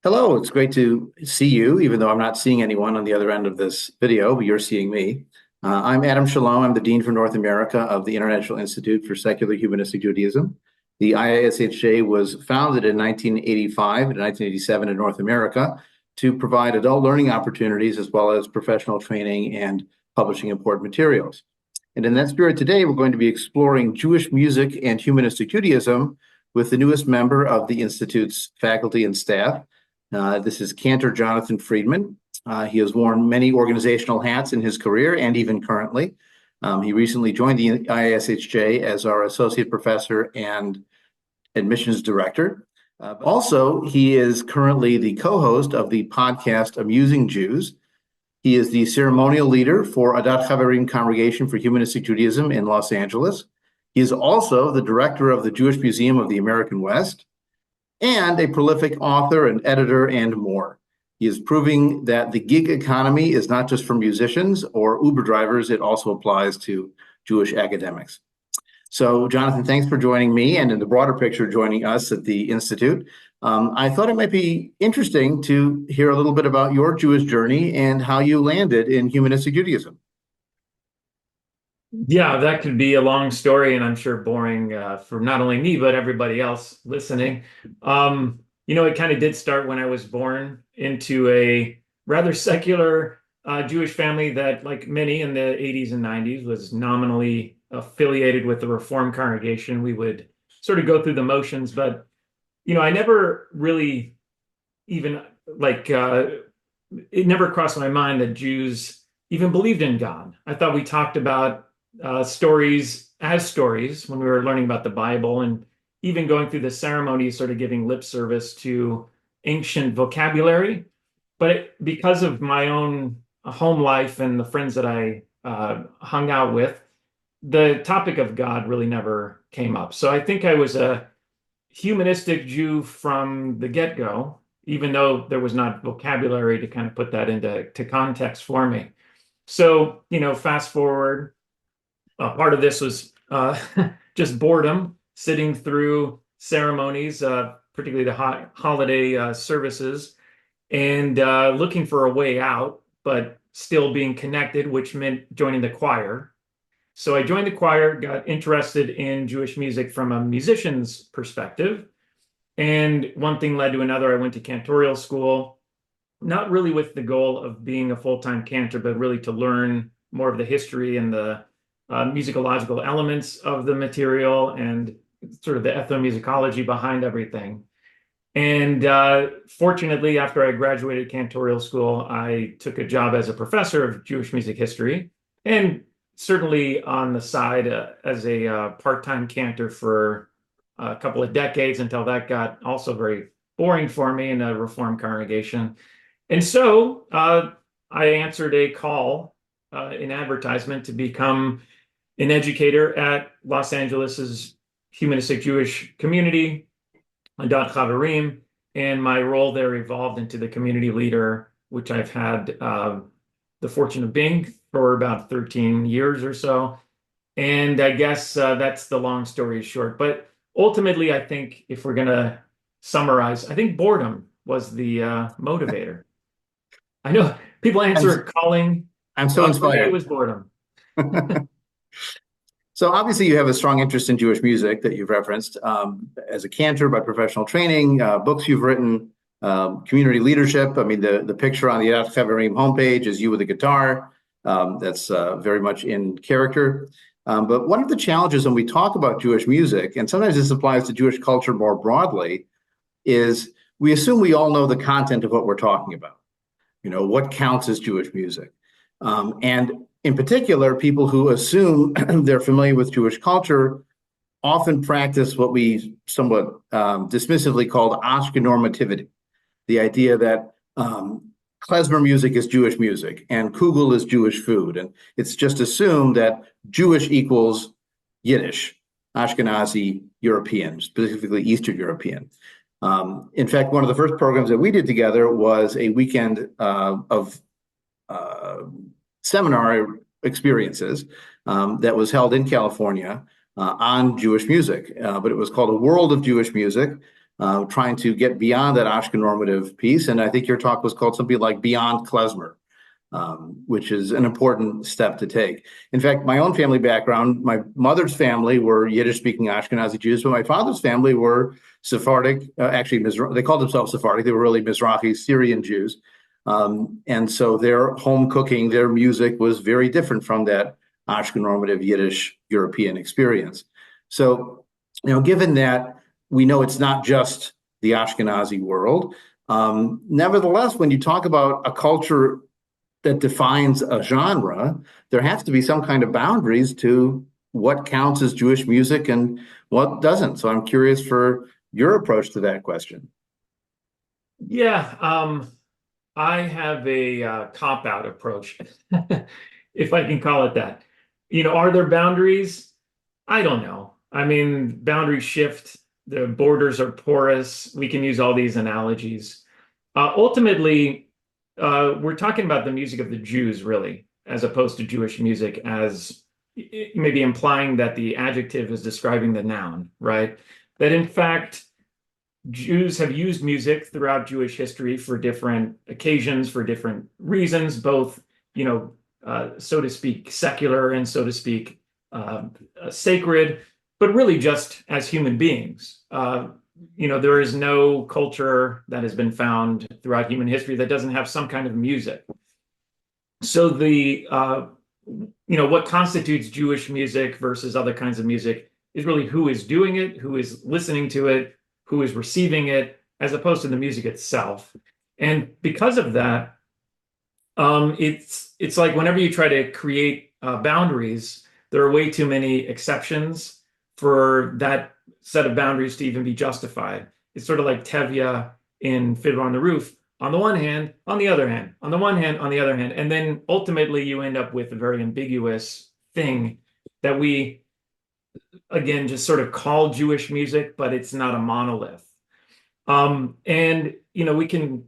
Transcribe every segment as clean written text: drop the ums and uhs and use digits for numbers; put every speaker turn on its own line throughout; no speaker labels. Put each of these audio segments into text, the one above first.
Hello, it's great to see you, even though I'm not seeing anyone on the other end of this video, but you're seeing me. I'm Adam Shalom. I'm the Dean for North America of the International Institute for Secular Humanistic Judaism. The IISHJ was founded in 1985 and 1987 in North America to provide adult learning opportunities as well as professional training and publishing important materials. And in that spirit, today we're going to be exploring Jewish music and humanistic Judaism with the newest member of the Institute's faculty and staff. This is Cantor Jonathan Friedman. He has worn many organizational hats in his career and even currently. He recently joined the ISHJ as our associate professor and admissions director. Also, he is currently the co-host of the podcast Amusing Jews. He is the ceremonial leader for Adat Chaverim Congregation for Humanistic Judaism in Los Angeles. He is also the director of the Jewish Museum of the American West, and a prolific author and editor and more. He is proving that the gig economy is not just for musicians or Uber drivers, it also applies to Jewish academics. So, Jonathan, thanks for joining me and in the broader picture, joining us at the Institute. I thought it might be interesting to hear a little bit about your Jewish journey and how you landed in humanistic Judaism.
Yeah, that could be a long story, and I'm sure boring for not only me, but everybody else listening. It kind of did start when I was born into a rather secular Jewish family that, like many in the 80s and 90s, was nominally affiliated with the Reform congregation. We would sort of go through the motions, but, I never really even it never crossed my mind that Jews even believed in God. I thought we talked about stories as stories when we were learning about the Bible, and even going through the ceremonies, sort of giving lip service to ancient vocabulary. But because of my own home life and the friends that I hung out with, the topic of God really never came up. So I think I was a humanistic Jew from the get-go, even though there was not vocabulary to kind of put that into context for me. So, fast forward. Part of this was just boredom, sitting through ceremonies, particularly the holiday services, and looking for a way out, but still being connected, which meant joining the choir. So I joined the choir, got interested in Jewish music from a musician's perspective. And one thing led to another. I went to cantorial school, not really with the goal of being a full-time cantor, but really to learn more of the history and the musicological elements of the material and sort of the ethnomusicology behind everything. And fortunately, after I graduated cantorial school, I took a job as a professor of Jewish music history, and certainly on the side as a part-time cantor for a couple of decades, until that got also very boring for me in a Reform congregation. And so I answered a call in advertisement to become an educator at Los Angeles's humanistic Jewish community, Adat Chaverim, and my role there evolved into the community leader, which I've had the fortune of being for about 13 years or so. And I guess that's the long story short. But ultimately, I think if we're going to summarize, I think boredom was the motivator. I know people answer calling.
I'm so
For me, it
inspired.
was boredom.
So obviously you have a strong interest in Jewish music that you've referenced as a cantor by professional training, books you've written, community leadership. I mean, the picture on the Adat Chaverim homepage is you with a guitar. That's very much in character. But one of the challenges when we talk about Jewish music, and sometimes this applies to Jewish culture more broadly, is we assume we all know the content of what we're talking about. What counts as Jewish music. And in particular, people who assume they're familiar with Jewish culture often practice what we somewhat dismissively called Ashkenormativity, the idea that klezmer music is Jewish music and kugel is Jewish food. And it's just assumed that Jewish equals Yiddish, Ashkenazi European, specifically Eastern European. In fact, one of the first programs that we did together was a weekend of seminar experiences that was held in California on Jewish music, but it was called A World of Jewish Music. trying to get beyond that Ashken normative piece. And I think your talk was called something like Beyond Klezmer, which is an important step to take. In fact, my own family background, my mother's family were Yiddish-speaking Ashkenazi Jews, but my father's family were Sephardic, actually, they called themselves Sephardic. They were really Mizrahi Syrian Jews. And so their home cooking, their music was very different from that Ashken normative Yiddish European experience. So, given that we know it's not just the Ashkenazi world, nevertheless, when you talk about a culture that defines a genre, there has to be some kind of boundaries to what counts as Jewish music and what doesn't. So I'm curious for your approach to that question.
Yeah, I have a cop-out approach, if I can call it that. Are there boundaries? I don't know. I mean, boundaries shift, the borders are porous. We can use all these analogies. Ultimately, we're talking about the music of the Jews, really, as opposed to Jewish music, as maybe implying that the adjective is describing the noun, right? That in fact, Jews have used music throughout Jewish history for different occasions, for different reasons, both, so to speak, secular and so to speak, sacred, but really just as human beings. There is no culture that has been found throughout human history that doesn't have some kind of music. So what constitutes Jewish music versus other kinds of music is really who is doing it, who is listening to it, who is receiving it, as opposed to the music itself. And because of that, it's like whenever you try to create boundaries, there are way too many exceptions for that set of boundaries to even be justified. It's sort of like Tevye in Fiddler on the Roof. On the one hand, on the other hand, on the one hand, on the other hand. And then ultimately you end up with a very ambiguous thing that we, again, just sort of call Jewish music, but it's not a monolith. We can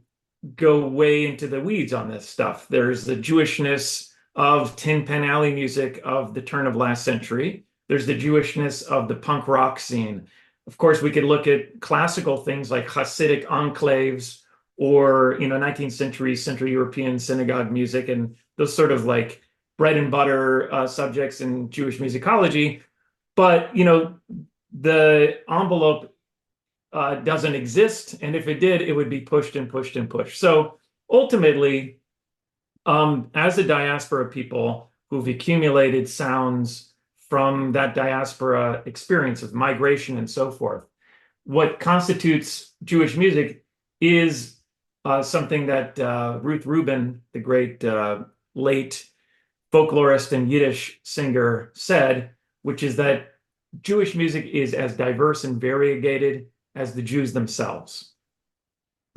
go way into the weeds on this stuff. There's the Jewishness of Tin Pan Alley music of the turn of last century. There's the Jewishness of the punk rock scene. Of course, we could look at classical things like Hasidic enclaves or 19th century Central European synagogue music and those sort of like bread and butter subjects in Jewish musicology. But the envelope doesn't exist, and if it did, it would be pushed and pushed and pushed. So ultimately, as a diaspora people who've accumulated sounds from that diaspora experience of migration and so forth, what constitutes Jewish music is something that Ruth Rubin, the great late folklorist and Yiddish singer, said, which is that Jewish music is as diverse and variegated as the Jews themselves.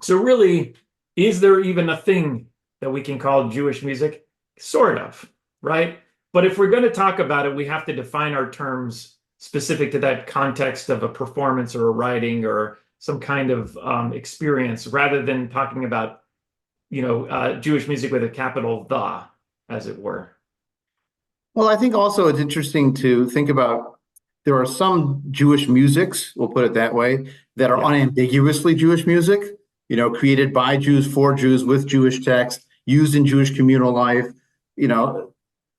So really, is there even a thing that we can call Jewish music? Sort of, right? But if we're going to talk about it, we have to define our terms specific to that context of a performance or a writing or some kind of experience, rather than talking about, Jewish music with a capital "the," as it were.
Well, I think also it's interesting to think about there are some Jewish musics, we'll put it that way, that are unambiguously Jewish music, created by Jews, for Jews, with Jewish text, used in Jewish communal life,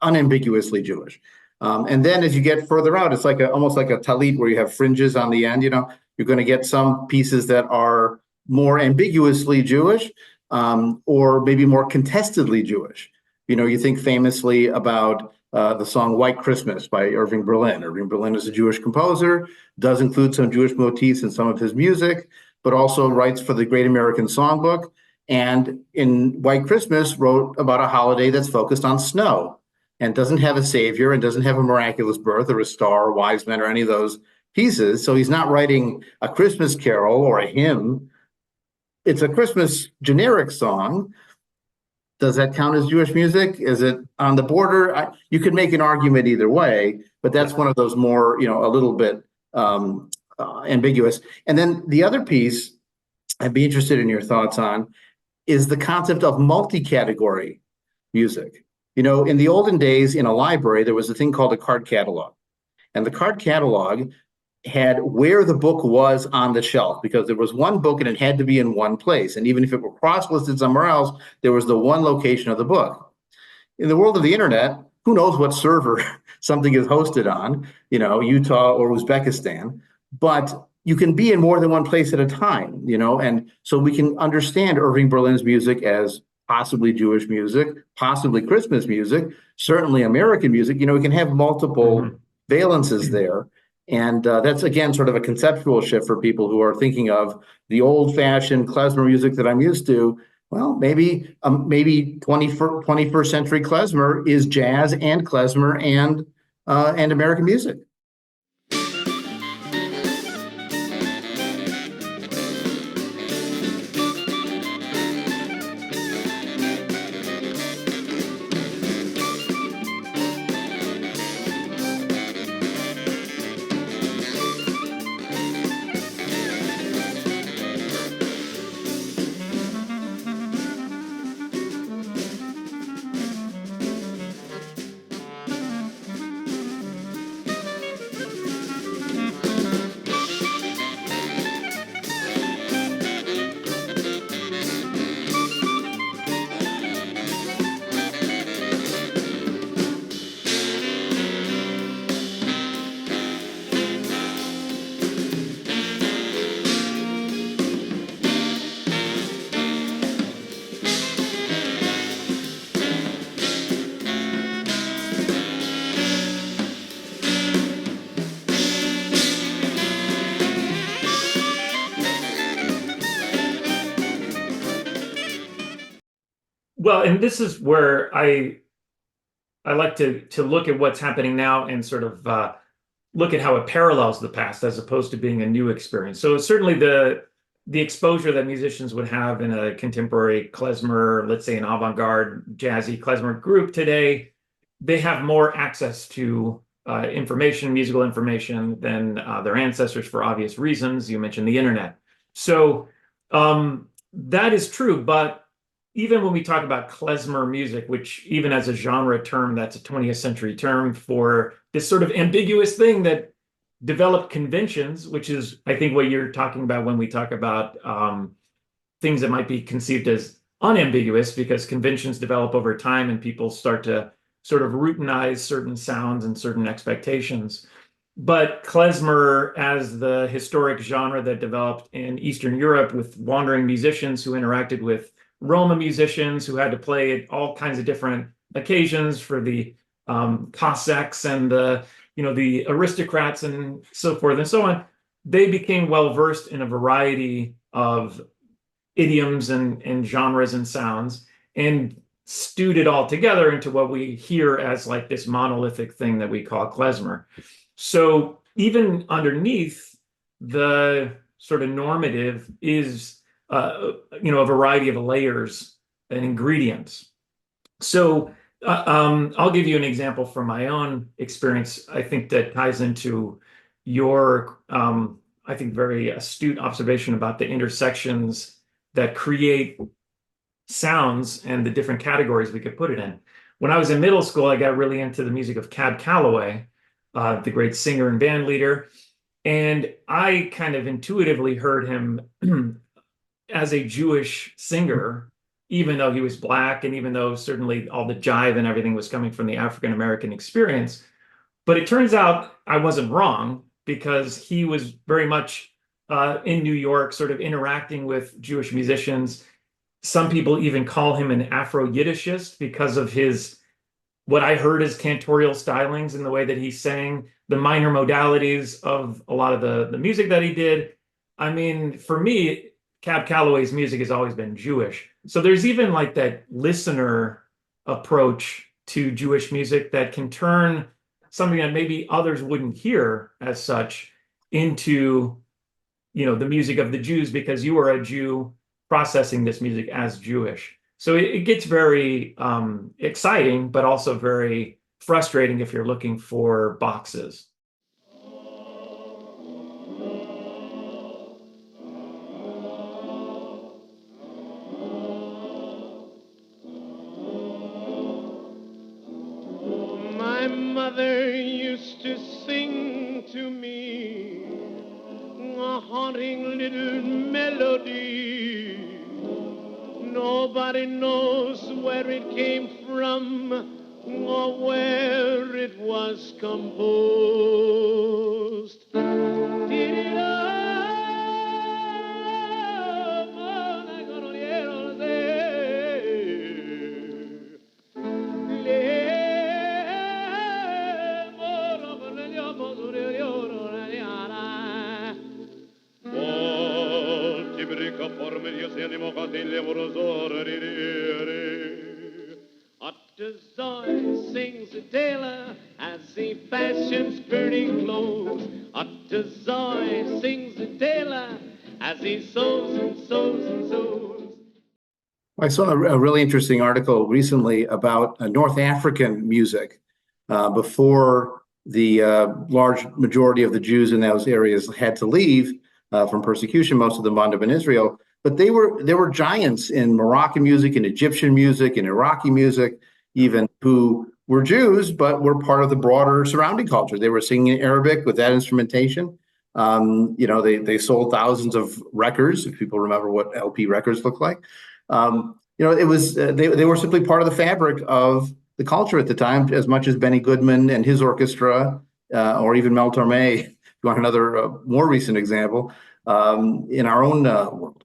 unambiguously Jewish. And then as you get further out, it's like almost like a talit where you have fringes on the end, you're going to get some pieces that are more ambiguously Jewish, or maybe more contestedly Jewish. You think famously about the song White Christmas by Irving Berlin. Irving Berlin is a Jewish composer, does include some Jewish motifs in some of his music, but also writes for the Great American Songbook. And in White Christmas wrote about a holiday that's focused on snow and doesn't have a savior and doesn't have a miraculous birth or a star or wise men or any of those pieces. So he's not writing a Christmas carol or a hymn. It's a Christmas generic song. Does that count as Jewish music? Is it on the border? You could make an argument either way, but that's one of those more, a little bit ambiguous. And then the other piece I'd be interested in your thoughts on is the concept of multi-category music. In the olden days in a library, there was a thing called a card catalog. And the card catalog had where the book was on the shelf, because there was one book and it had to be in one place. And even if it were cross-listed somewhere else, there was the one location of the book. In the world of the internet, who knows what server something is hosted on, Utah or Uzbekistan, but you can be in more than one place at a time, and so we can understand Irving Berlin's music as possibly Jewish music, possibly Christmas music, certainly American music. We can have multiple
Mhm.
valences there. And that's, again, sort of a conceptual shift for people who are thinking of the old fashioned klezmer music that I'm used to. Well, maybe 21st century klezmer is jazz and klezmer and American music.
Well, and this is where I like to look at what's happening now and sort of look at how it parallels the past as opposed to being a new experience. So certainly the exposure that musicians would have in a contemporary klezmer, let's say an avant-garde jazzy klezmer group today, they have more access to information, musical information than their ancestors for obvious reasons. You mentioned the internet. So that is true, but even when we talk about klezmer music, which even as a genre term, that's a 20th century term for this sort of ambiguous thing that developed conventions, which is, I think, what you're talking about when we talk about things that might be conceived as unambiguous, because conventions develop over time and people start to sort of routinize certain sounds and certain expectations. But klezmer, as the historic genre that developed in Eastern Europe with wandering musicians who interacted with Roma musicians who had to play at all kinds of different occasions for the Cossacks and the aristocrats and so forth and so on, they became well versed in a variety of idioms and genres and sounds and stewed it all together into what we hear as like this monolithic thing that we call klezmer. So even underneath the sort of normative is a variety of layers and ingredients. So I'll give you an example from my own experience. I think that ties into your, I think, very astute observation about the intersections that create sounds and the different categories we could put it in. When I was in middle school, I got really into the music of Cab Calloway, the great singer and band leader. And I kind of intuitively heard him as a Jewish singer, even though he was black and even though certainly all the jive and everything was coming from the African American experience. But it turns out I wasn't wrong because he was very much in New York, sort of interacting with Jewish musicians. Some people even call him an Afro-Yiddishist because of his what I heard as cantorial stylings in the way that he sang the minor modalities of a lot of the music that he did. I mean, for me, Cab Calloway's music has always been Jewish. So there's even like that listener approach to Jewish music that can turn something that maybe others wouldn't hear as such into, the music of the Jews because you are a Jew processing this music as Jewish. So it gets very exciting, but also very frustrating if you're looking for boxes.
My mother used to sing to me sing little melody. Nobody knows where it came from or where it was composed. Ottezoy sings a tailor as he fashions pretty clothes. Ottezoy sings a tailor as he sews and sews and sews.
I saw a really interesting article recently about North African music before the large majority of the Jews in those areas had to leave from persecution. Most of them wound up in Israel, but there were giants in Moroccan music, in Egyptian music, in Iraqi music, even, who were Jews but were part of the broader surrounding culture. They were singing in Arabic with that instrumentation. They sold thousands of records, if people remember what LP records look like. It was they were simply part of the fabric of the culture at the time, as much as Benny Goodman and his orchestra, or even Mel Torme, if you want another more recent example, in our own world.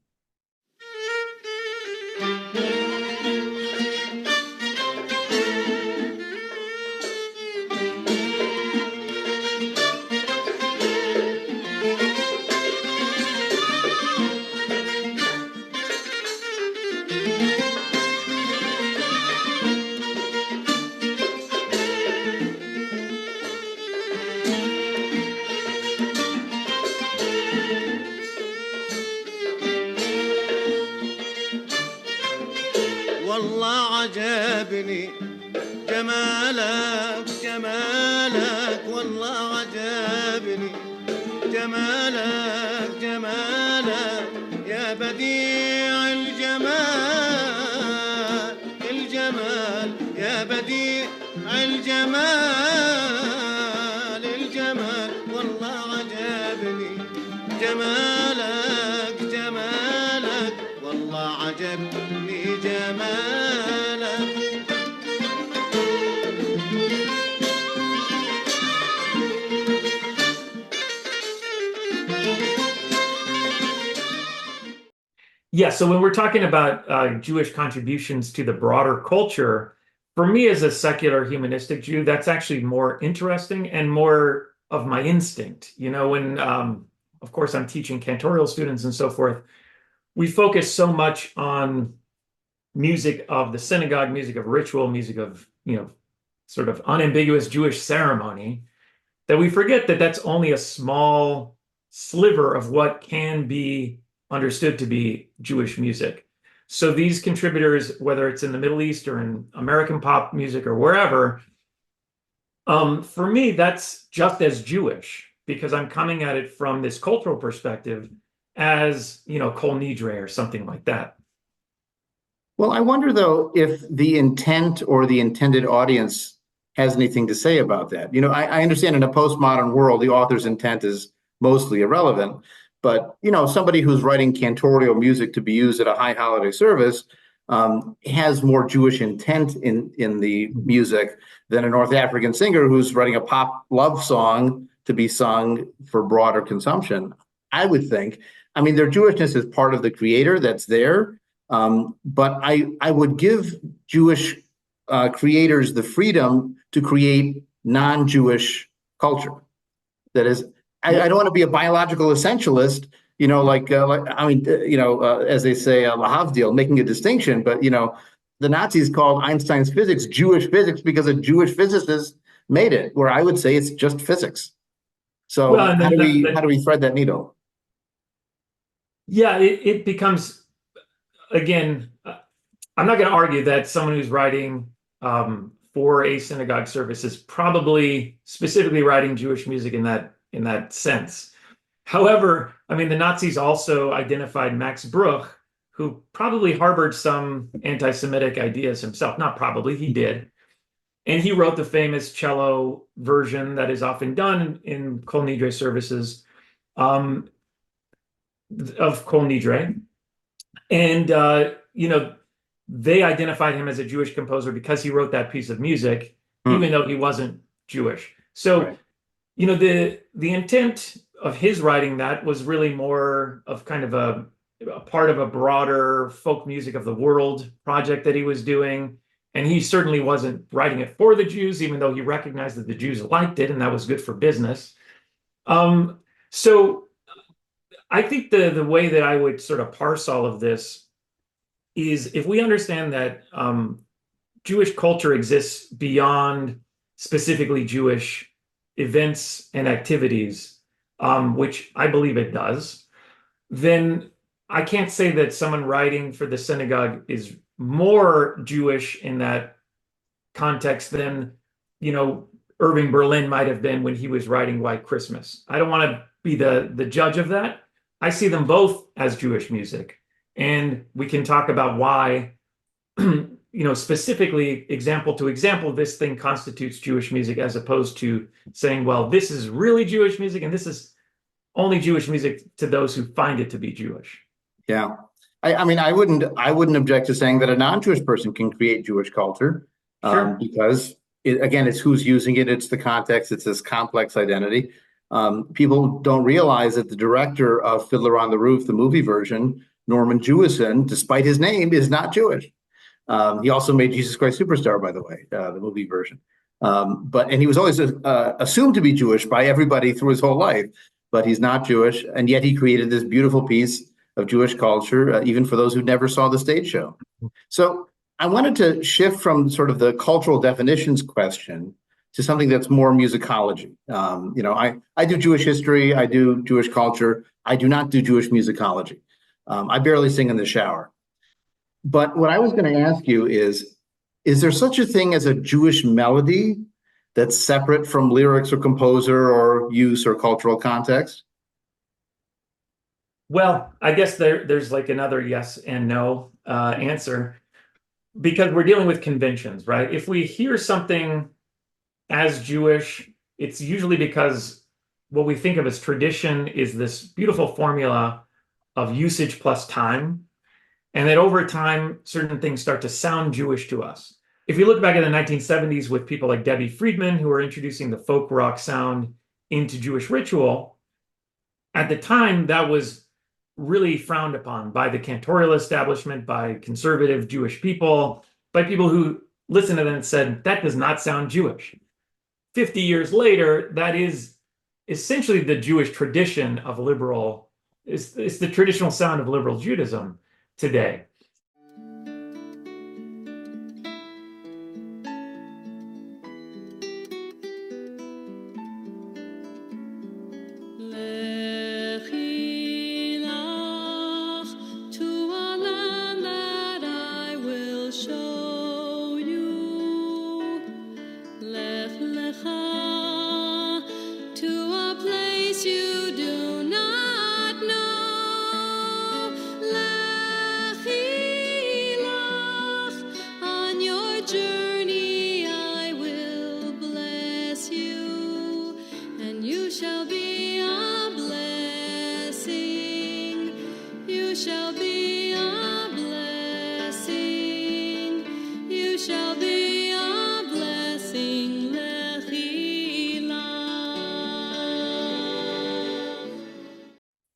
والله عجبني جمالك جمالك والله عجبني جمالك جمالك يا بديع الجمال الجمال يا بديع الجمال الجمال والله عجبني جمالك جمالك والله عجبني جمالك.
Yeah, so when we're talking about Jewish contributions to the broader culture, for me as a secular humanistic Jew, that's actually more interesting and more of my instinct. When, of course, I'm teaching cantorial students and so forth, we focus so much on music of the synagogue, music of ritual, music of, sort of unambiguous Jewish ceremony, that we forget that that's only a small sliver of what can be understood to be Jewish music. So these contributors, whether it's in the Middle East or in American pop music or wherever, for me, that's just as Jewish, because I'm coming at it from this cultural perspective as, Kol Nidre or something like that.
Well, I wonder, though, if the intent or the intended audience has anything to say about that. I understand in a postmodern world, the author's intent is mostly irrelevant. But, somebody who's writing cantorial music to be used at a high holiday service has more Jewish intent in the music than a North African singer who's writing a pop love song to be sung for broader consumption, I would think. I mean, their Jewishness is part of the creator that's there. But I would give Jewish creators the freedom to create non-Jewish culture. That is, I don't want to be a biological essentialist, as they say, lahavdil, making a distinction. But the Nazis called Einstein's physics Jewish physics because a Jewish physicist made it. Where I would say it's just physics. So
Well,
how do we thread that needle?
Yeah, it becomes, again, I'm not going to argue that someone who's writing for a synagogue service is probably specifically writing Jewish music in that sense. However, I mean, the Nazis also identified Max Bruch, who probably harbored some anti-Semitic ideas himself. Not probably, he did. And he wrote the famous cello version that is often done in Kol Nidre services. of Kol Nidre. And, they identified him as a Jewish composer because he wrote that piece of music, even though he wasn't Jewish. So,
Right.
The intent of his writing that was really more of kind of a part of a broader folk music of the world project that he was doing. And he certainly wasn't writing it for the Jews, even though he recognized that the Jews liked it and that was good for business. So I think the way that I would sort of parse all of this is if we understand that Jewish culture exists beyond specifically Jewish events and activities, which I believe it does, then I can't say that someone writing for the synagogue is more Jewish in that context than, Irving Berlin might have been when he was writing White Christmas. I don't want to be the judge of that. I see them both as Jewish music. And we can talk about why, specifically example to example, this thing constitutes Jewish music as opposed to saying, well, this is really Jewish music and this is only Jewish music to those who find it to be Jewish.
Yeah. I mean, I wouldn't object to saying that a non-Jewish person can create Jewish culture,
Sure.
because again, it's who's using it, it's the context, it's this complex identity. People don't realize that the director of Fiddler on the Roof, the movie version, Norman Jewison, despite his name, is not Jewish. He also made Jesus Christ Superstar, by the way, the movie version. And he was always assumed to be Jewish by everybody through his whole life, but he's not Jewish, and yet he created this beautiful piece of Jewish culture, even for those who never saw the stage show. So I wanted to shift from sort of the cultural definitions question to something that's more musicology. I do Jewish history, I do Jewish culture, I do not do Jewish musicology. I barely sing in the shower. But what I was going to ask you is there such a thing as a Jewish melody that's separate from lyrics or composer or use or cultural context?
Well, I guess there's like another yes and no answer because we're dealing with conventions, right? If we hear something as Jewish, it's usually because what we think of as tradition is this beautiful formula of usage plus time. And that over time, certain things start to sound Jewish to us. If you look back in the 1970s with people like Debbie Friedman, who were introducing the folk rock sound into Jewish ritual, at the time, that was really frowned upon by the cantorial establishment, by conservative Jewish people, by people who listened to them and said, that does not sound Jewish. 50 years later, that is essentially the Jewish tradition of liberal, it's the traditional sound of liberal Judaism today.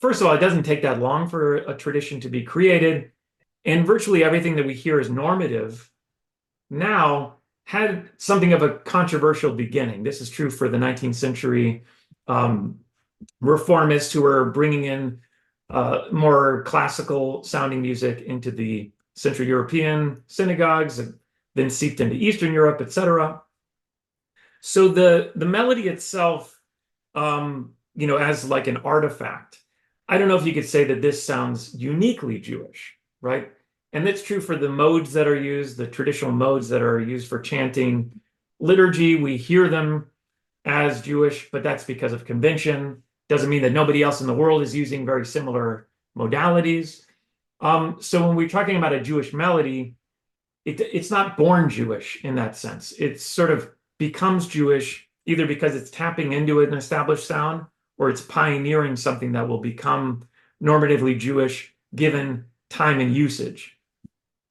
First of all, it doesn't take that long for a tradition to be created, and virtually everything that we hear as normative now had something of a controversial beginning. This is true for the 19th century reformists who were bringing in more classical sounding music into the Central European synagogues, and then seeped into Eastern Europe, etc. So the melody itself, as like an artifact, I don't know if you could say that this sounds uniquely Jewish, right? And that's true for the modes that are used, the traditional modes that are used for chanting liturgy. We hear them as Jewish, but that's because of convention. Doesn't mean that nobody else in the world is using very similar modalities. So when we're talking about a Jewish melody, it's not born Jewish in that sense. It sort of becomes Jewish either because it's tapping into an established sound or it's pioneering something that will become normatively Jewish given time and usage.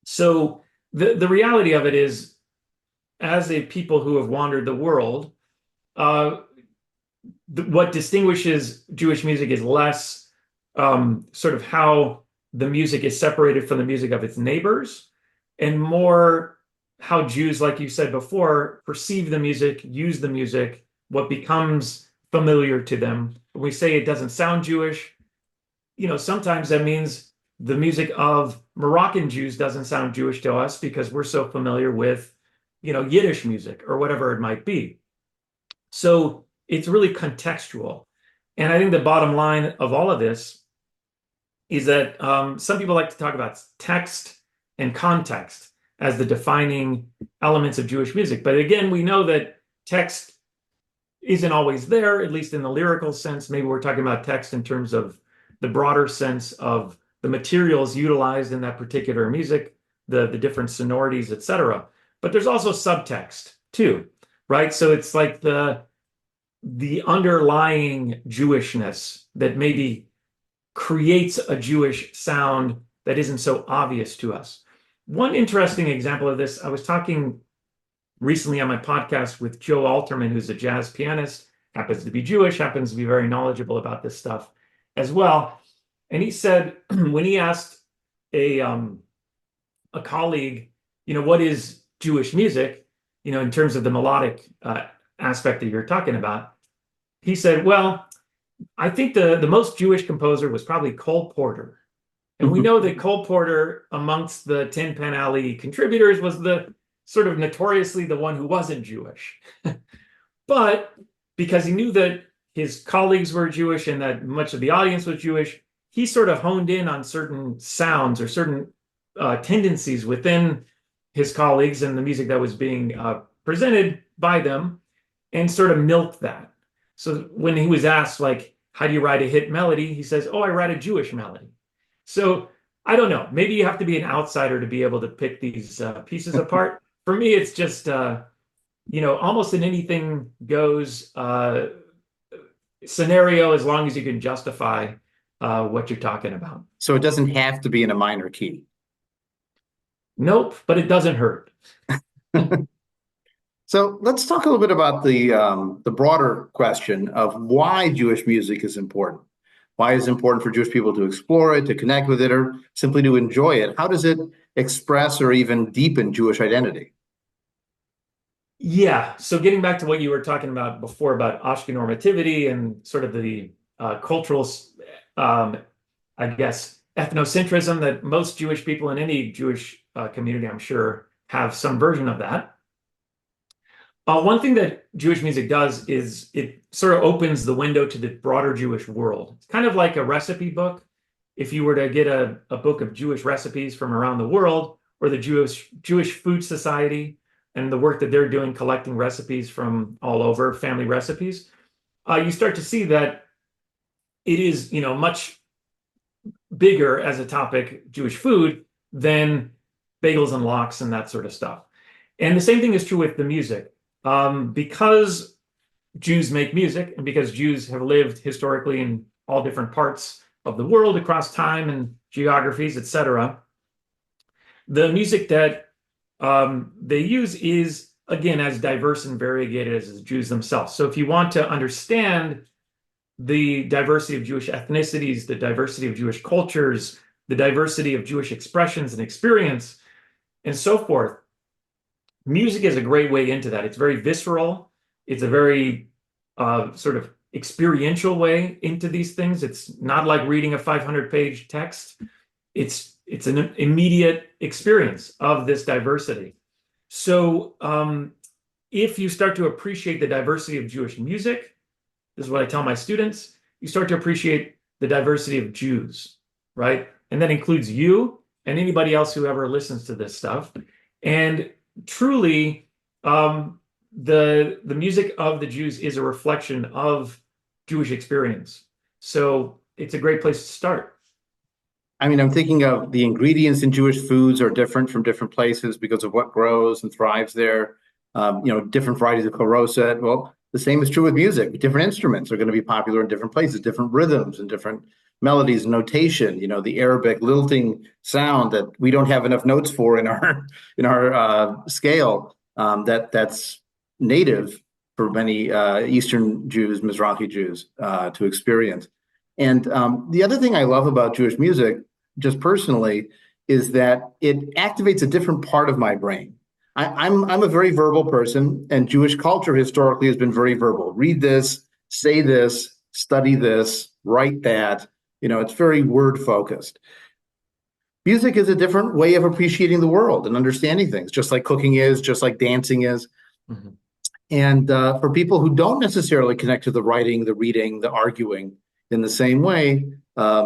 So the reality of it is, as a people who have wandered the world, what distinguishes Jewish music is less sort of how the music is separated from the music of its neighbors, and more how Jews, like you said before, perceive the music, use the music, what becomes familiar to them. When we say it doesn't sound Jewish, sometimes that means the music of Moroccan Jews doesn't sound Jewish to us because we're so familiar with, Yiddish music or whatever it might be. So it's really contextual. And I think the bottom line of all of this is that some people like to talk about text and context as the defining elements of Jewish music. But again, we know that text isn't always there, at least in the lyrical sense. Maybe we're talking about text in terms of the broader sense of the materials utilized in that particular music, the different sonorities, etc. But there's also subtext too, right? So it's like the underlying Jewishness that maybe creates a Jewish sound that isn't so obvious to us. One interesting example of this, I was talking recently on my podcast with Joe Alterman, who's a jazz pianist, happens to be Jewish, happens to be very knowledgeable about this stuff as well. And he said, when he asked a colleague, what is Jewish music, in terms of the melodic aspect that you're talking about, he said, well, I think the most Jewish composer was probably Cole Porter. And we know that Cole Porter, amongst the Tin Pan Alley contributors, was the sort of notoriously the one who wasn't Jewish. But because he knew that his colleagues were Jewish and that much of the audience was Jewish, he sort of honed in on certain sounds or certain tendencies within his colleagues and the music that was being presented by them, and sort of milked that. So when he was asked, like, how do you write a hit melody? He says, oh, I write a Jewish melody. So I don't know. Maybe you have to be an outsider to be able to pick these pieces apart. For me, it's just, almost an anything goes scenario, as long as you can justify what you're talking about.
So it doesn't have to be in a minor key.
Nope, but it doesn't hurt.
So let's talk a little bit about the broader question of why Jewish music is important. Why is it important for Jewish people to explore it, to connect with it, or simply to enjoy it? How does it express or even deepen Jewish identity?
Yeah, so getting back to what you were talking about before about Ashkenormativity and sort of the cultural, I guess, ethnocentrism that most Jewish people in any Jewish community, I'm sure, have some version of that. One thing that Jewish music does is it sort of opens the window to the broader Jewish world. It's kind of like a recipe book. If you were to get a book of Jewish recipes from around the world, or the Jewish Food Society and the work that they're doing collecting recipes from all over, family recipes, you start to see that it is, much bigger as a topic, Jewish food, than bagels and lox and that sort of stuff. And the same thing is true with the music. Because Jews make music, and because Jews have lived historically in all different parts of the world across time and geographies, etc., the music that they use is, again, as diverse and variegated as the Jews themselves. So if you want to understand the diversity of Jewish ethnicities, the diversity of Jewish cultures, the diversity of Jewish expressions and experience, and so forth, music is a great way into that. It's very visceral. It's a very sort of experiential way into these things. It's not like reading a 500-page text. It's an immediate experience of this diversity. So if you start to appreciate the diversity of Jewish music, this is what I tell my students, you start to appreciate the diversity of Jews, right? And that includes you and anybody else who ever listens to this stuff. And truly, the music of the Jews is a reflection of Jewish experience. So it's a great place to start.
I mean, I'm thinking of the ingredients in Jewish foods are different from different places because of what grows and thrives there. Different varieties of koroset. Well, the same is true with music. Different instruments are going to be popular in different places, different rhythms and different melodies, notation, the Arabic lilting sound that we don't have enough notes for in our scale, that's native for many Eastern Jews, Mizrahi Jews, to experience. And the other thing I love about Jewish music, just personally, is that it activates a different part of my brain. I'm a very verbal person, and Jewish culture historically has been very verbal. Read this, say this, study this, write that. It's very word focused. Music is a different way of appreciating the world and understanding things, just like cooking is, just like dancing is. Mm-hmm. And for people who don't necessarily connect to the writing, the reading, the arguing in the same way,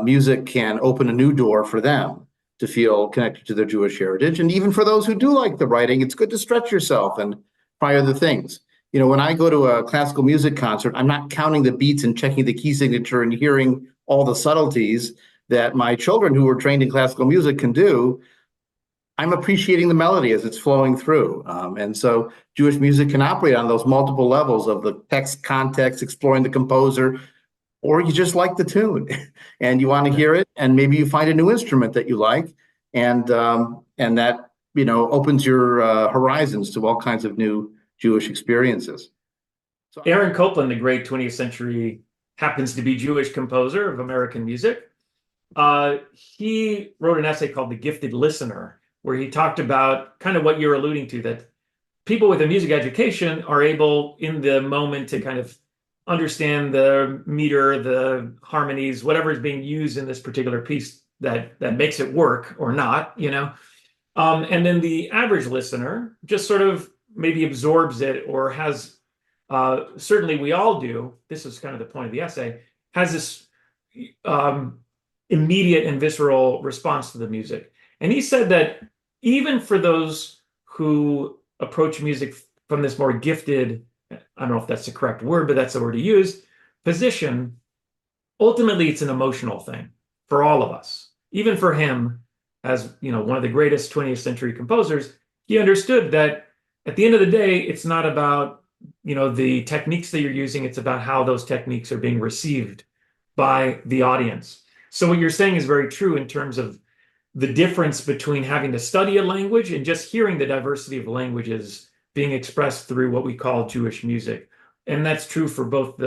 music can open a new door for them to feel connected to their Jewish heritage. And even for those who do like the writing, it's good to stretch yourself and try other things. When I go to a classical music concert, I'm not counting the beats and checking the key signature and hearing all the subtleties that my children who were trained in classical music can do. I'm appreciating the melody as it's flowing through. And so Jewish music can operate on those multiple levels of the text, context, exploring the composer, or you just like the tune and you want to hear it, and maybe you find a new instrument that you like, and that opens your horizons to all kinds of new Jewish experiences.
So Aaron Copland, the great 20th century, happens to be Jewish composer of American music. He wrote an essay called The Gifted Listener, where he talked about kind of what you're alluding to, that people with a music education are able in the moment to kind of understand the meter, the harmonies, whatever is being used in this particular piece that makes it work or not, and then the average listener just sort of maybe absorbs it, or has, certainly we all do, this is kind of the point of the essay, has this immediate and visceral response to the music. And he said that even for those who approach music from this more gifted, I don't know if that's the correct word, but that's the word he used, position, ultimately it's an emotional thing for all of us. Even for him, as one of the greatest 20th century composers, he understood that at the end of the day, it's not about the techniques that you're using, it's about how those techniques are being received by the audience. So what you're saying is very true in terms of the difference between having to study a language and just hearing the diversity of languages being expressed through what we call Jewish music. And that's true for both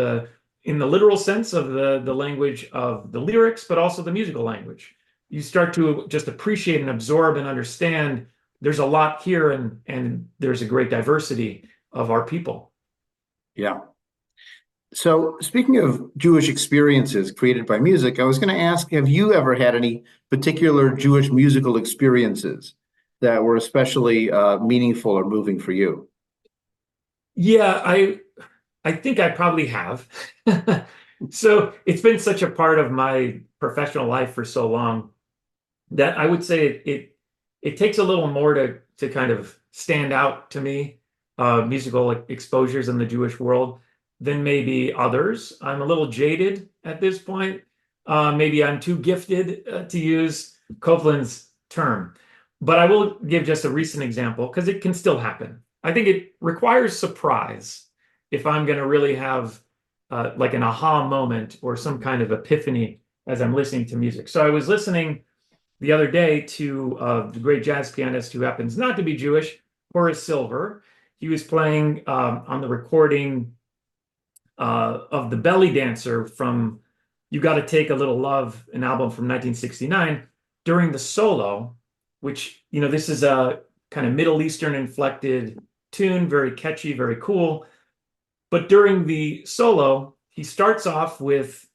in the literal sense of the language of the lyrics, but also the musical language. You start to just appreciate and absorb and understand there's a lot here, and there's a great diversity of our people.
Yeah. So speaking of Jewish experiences created by music, I was going to ask, have you ever had any particular Jewish musical experiences that were especially meaningful or moving for you?
Yeah, I think I probably have. So it's been such a part of my professional life for so long that I would say it takes a little more to kind of stand out to me, musical exposures in the Jewish world, than maybe others. I'm a little jaded at this point. Maybe I'm too gifted, to use Copeland's term. But I will give just a recent example because it can still happen. I think it requires surprise if I'm going to really have like an aha moment or some kind of epiphany as I'm listening to music. So I was listening the other day to the great jazz pianist who happens not to be Jewish, Horace Silver. He was playing on the recording of The Belly Dancer from You Gotta Take a Little Love, an album from 1969, during the solo, which, this is a kind of Middle Eastern inflected tune, very catchy, very cool. But during the solo, he starts off with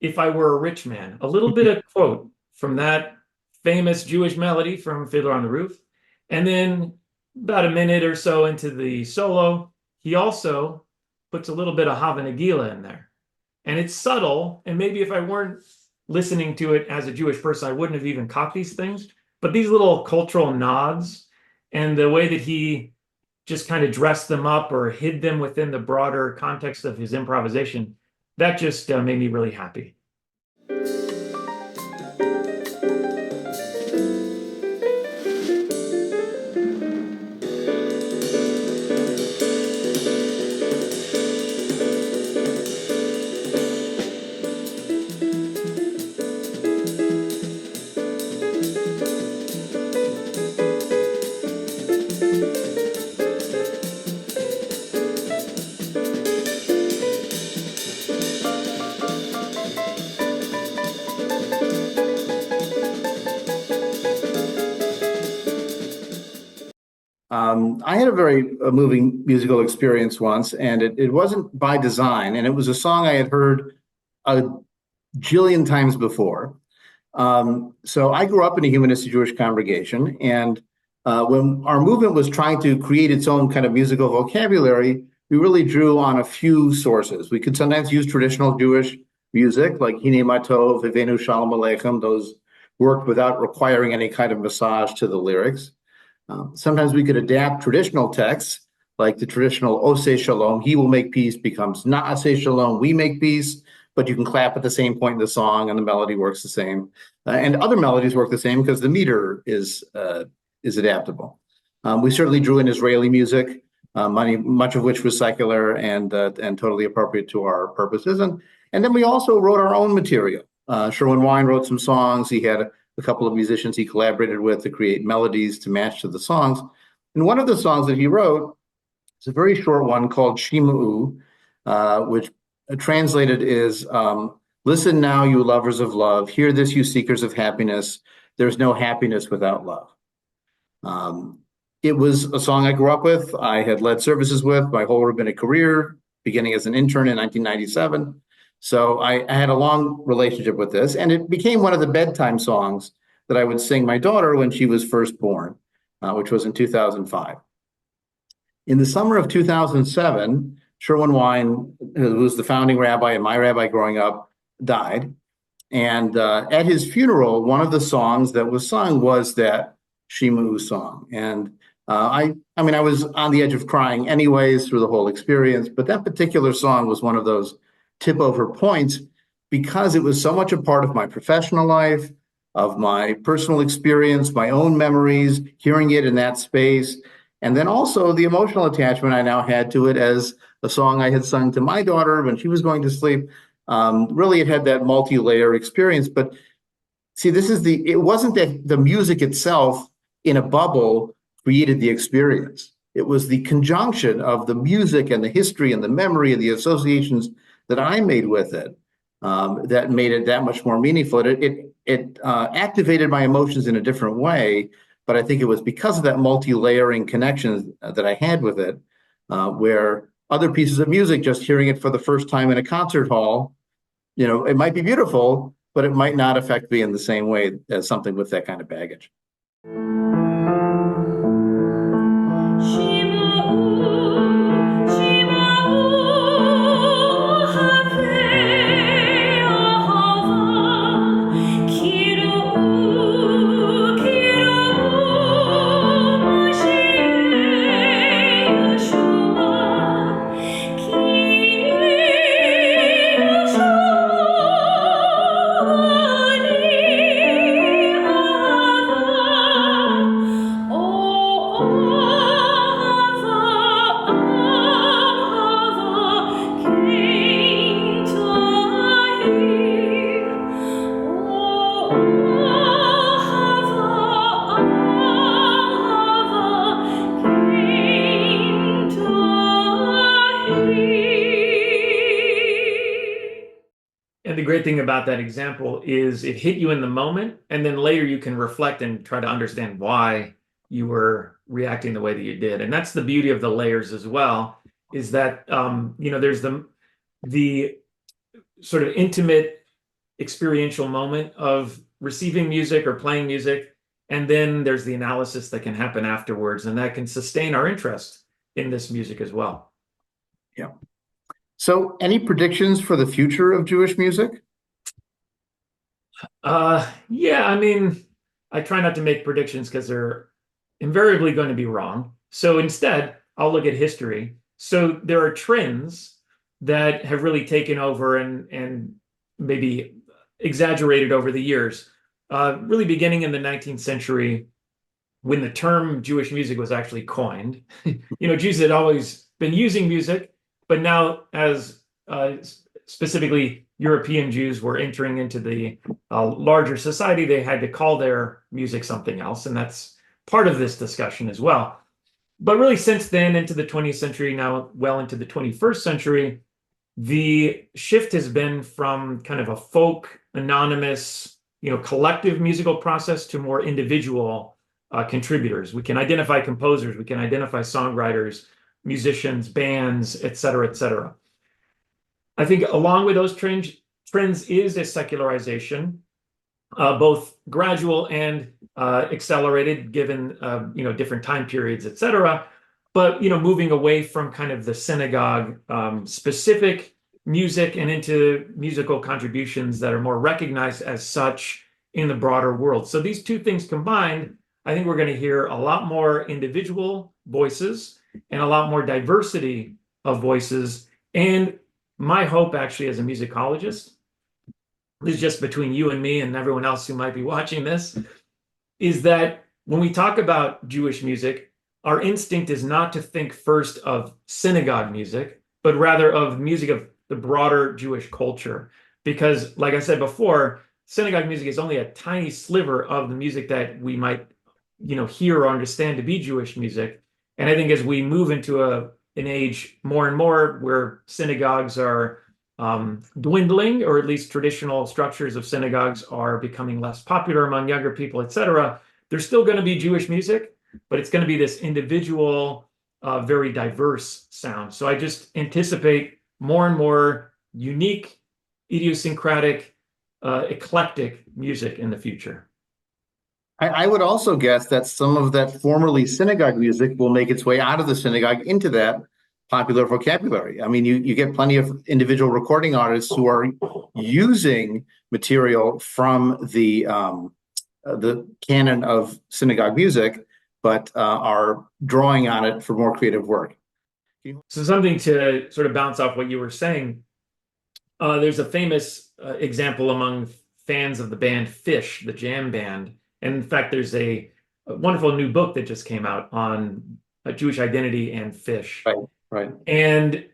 If I Were a Rich Man, a little bit of quote from that famous Jewish melody from Fiddler on the Roof. And then about a minute or so into the solo, he also puts a little bit of Hava Nagila in there. And it's subtle, and maybe if I weren't listening to it as a Jewish person, I wouldn't have even caught these things. But these little cultural nods and the way that he just kind of dressed them up or hid them within the broader context of his improvisation, that just made me really happy.
I had a very moving musical experience once, and it wasn't by design, and it was a song I had heard a jillion times before. So I grew up in a humanistic Jewish congregation, and when our movement was trying to create its own kind of musical vocabulary, we really drew on a few sources. We could sometimes use traditional Jewish music, like Hine Matov, Vivenu Shalom Aleichem. Those worked without requiring any kind of massage to the lyrics. Sometimes we could adapt traditional texts, like the traditional Oseh Shalom, he will make peace, becomes Na'aseh Shalom, we make peace, but you can clap at the same point in the song and the melody works the same. And other melodies work the same because the meter is adaptable. We certainly drew in Israeli music, much of which was secular and totally appropriate to our purposes. And then we also wrote our own material. Sherwin Wine wrote some songs. He had a couple of musicians he collaborated with to create melodies to match to the songs. And one of the songs that he wrote is a very short one called Shima'u, which translated is, listen now, you lovers of love. Hear this, you seekers of happiness. There's no happiness without love. It was a song I grew up with. I had led services with my whole rabbinic career, beginning as an intern in 1997. So I had a long relationship with this, and it became one of the bedtime songs that I would sing my daughter when she was first born, which was in 2005. In the summer of 2007, Sherwin Wine, who was the founding rabbi and my rabbi growing up, died. And at his funeral, one of the songs that was sung was that Shima'u song. And I was on the edge of crying anyways through the whole experience, but that particular song was one of those tip over points because it was so much a part of my professional life, of my personal experience, my own memories, hearing it in that space, and then also the emotional attachment I now had to it as a song I had sung to my daughter when she was going to sleep. Really, it had that multi-layer experience. But see, it wasn't that the music itself in a bubble created the experience. It was the conjunction of the music and the history and the memory and the associations that I made with it that made it that much more meaningful. It activated my emotions in a different way, but I think it was because of that multi-layering connection that I had with it, where other pieces of music, just hearing it for the first time in a concert hall, it might be beautiful, but it might not affect me in the same way as something with that kind of baggage.
The great thing about that example is it hit you in the moment, and then later you can reflect and try to understand why you were reacting the way that you did. And that's the beauty of the layers as well, is that there's the sort of intimate experiential moment of receiving music or playing music, and then there's the analysis that can happen afterwards, and that can sustain our interest in this music as well.
Yeah. So, any predictions for the future of Jewish music?
Yeah, I try not to make predictions because they're invariably going to be wrong. So instead, I'll look at history. So there are trends that have really taken over and maybe exaggerated over the years, really beginning in the 19th century when the term Jewish music was actually coined. Jews had always been using music, but now as specifically European Jews were entering into the larger society, they had to call their music something else. And that's part of this discussion as well. But really since then into the 20th century, now well into the 21st century, the shift has been from kind of a folk, anonymous, collective musical process to more individual contributors. We can identify composers, we can identify songwriters, musicians, bands, et cetera, et cetera. I think along with those trends is a secularization, both gradual and accelerated, given different time periods, et cetera. But moving away from kind of the synagogue specific music and into musical contributions that are more recognized as such in the broader world. So these two things combined, I think we're going to hear a lot more individual voices and a lot more diversity of voices. And my hope, actually, as a musicologist, this is just between you and me and everyone else who might be watching this, is that when we talk about Jewish music, our instinct is not to think first of synagogue music, but rather of music of the broader Jewish culture. Because, like I said before, synagogue music is only a tiny sliver of the music that we might, hear or understand to be Jewish music. And I think as we move into an age more and more where synagogues are dwindling, or at least traditional structures of synagogues are becoming less popular among younger people, et cetera, there's still going to be Jewish music, but it's going to be this individual, very diverse sound. So I just anticipate more and more unique, idiosyncratic, eclectic music in the future.
I would also guess that some of that formerly synagogue music will make its way out of the synagogue into that popular vocabulary. I mean, you get plenty of individual recording artists who are using material from the canon of synagogue music, but are drawing on it for more creative work.
So something to sort of bounce off what you were saying, there's a famous example among fans of the band Fish, the jam band. And in fact, there's a wonderful new book that just came out on Jewish identity and Fish.
Right.
And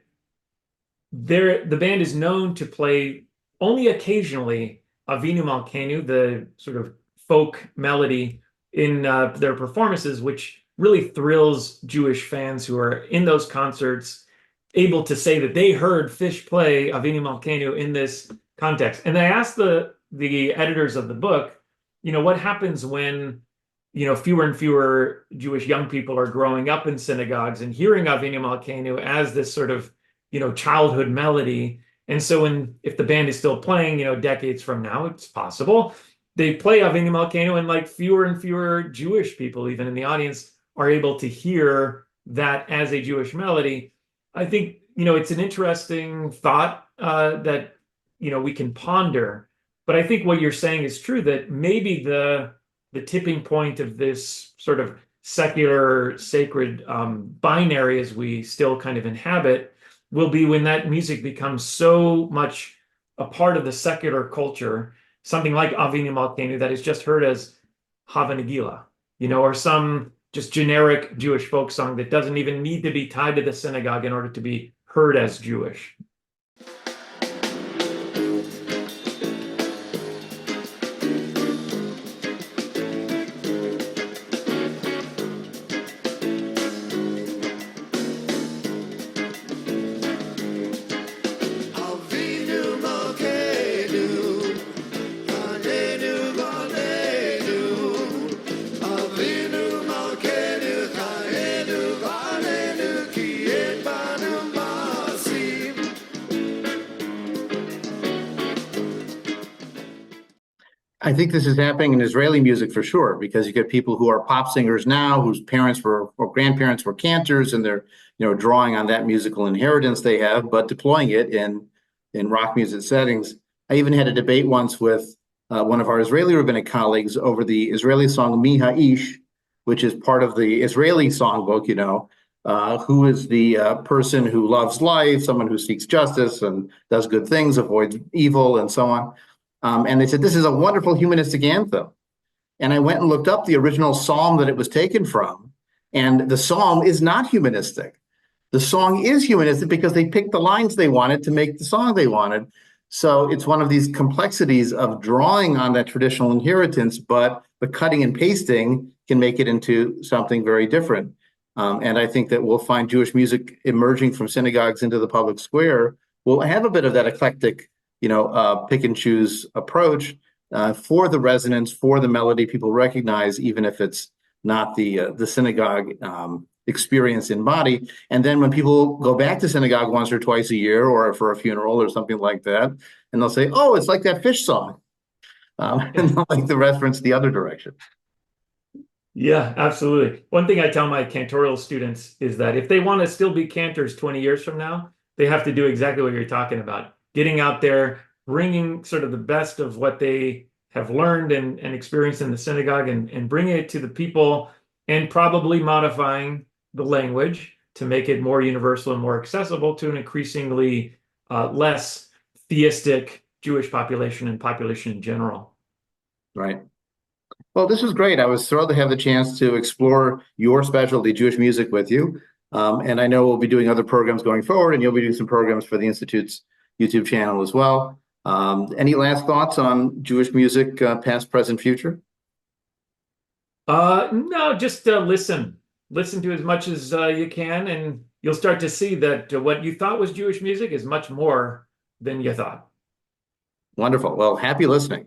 the band is known to play only occasionally Avinu Malkeinu, the sort of folk melody in their performances, which really thrills Jewish fans who are in those concerts, able to say that they heard Fish play Avinu Malkeinu in this context. And I asked the editors of the book, what happens when fewer and fewer Jewish young people are growing up in synagogues and hearing Avinu Malkeinu as this sort of, childhood melody. And so if the band is still playing, decades from now, it's possible, they play Avinu Malkeinu and like fewer and fewer Jewish people, even in the audience, are able to hear that as a Jewish melody. I think, it's an interesting thought that, we can ponder. But I think what you're saying is true, that maybe the tipping point of this sort of secular, sacred binary as we still kind of inhabit will be when that music becomes so much a part of the secular culture, something like Avinu Malkeinu that is just heard as Hava Nagila, or some just generic Jewish folk song that doesn't even need to be tied to the synagogue in order to be heard as Jewish.
I think this is happening in Israeli music for sure, because you get people who are pop singers now whose parents or grandparents were cantors, and they're drawing on that musical inheritance they have, but deploying it in rock music settings. I even had a debate once with one of our Israeli rabbinic colleagues over the Israeli song Mi Ha'ish, which is part of the Israeli songbook, who is the person who loves life, someone who seeks justice and does good things, avoids evil, and so on. And they said, this is a wonderful humanistic anthem. And I went and looked up the original psalm that it was taken from. And the psalm is not humanistic. The song is humanistic because they picked the lines they wanted to make the song they wanted. So it's one of these complexities of drawing on that traditional inheritance, but the cutting and pasting can make it into something very different. And I think that we'll find Jewish music emerging from synagogues into the public square will have a bit of that eclectic pick and choose approach for the resonance, for the melody people recognize, even if it's not the synagogue experience in body. And then when people go back to synagogue once or twice a year, or for a funeral or something like that, and they'll say, "Oh, it's like that Fish song," and they'll like the reference the other direction.
Yeah, absolutely. One thing I tell my cantorial students is that if they want to still be cantors 20 years from now, they have to do exactly what you're talking about. Getting out there, bringing sort of the best of what they have learned and experienced in the synagogue and bringing it to the people and probably modifying the language to make it more universal and more accessible to an increasingly less theistic Jewish population and population in general.
Right. Well, this was great. I was thrilled to have the chance to explore your specialty, Jewish music, with you. And I know we'll be doing other programs going forward, and you'll be doing some programs for the Institute's YouTube channel as well. Any last thoughts on Jewish music, past, present, future?
No, just listen. Listen to as much as you can, and you'll start to see that what you thought was Jewish music is much more than you thought.
Wonderful. Well, happy listening.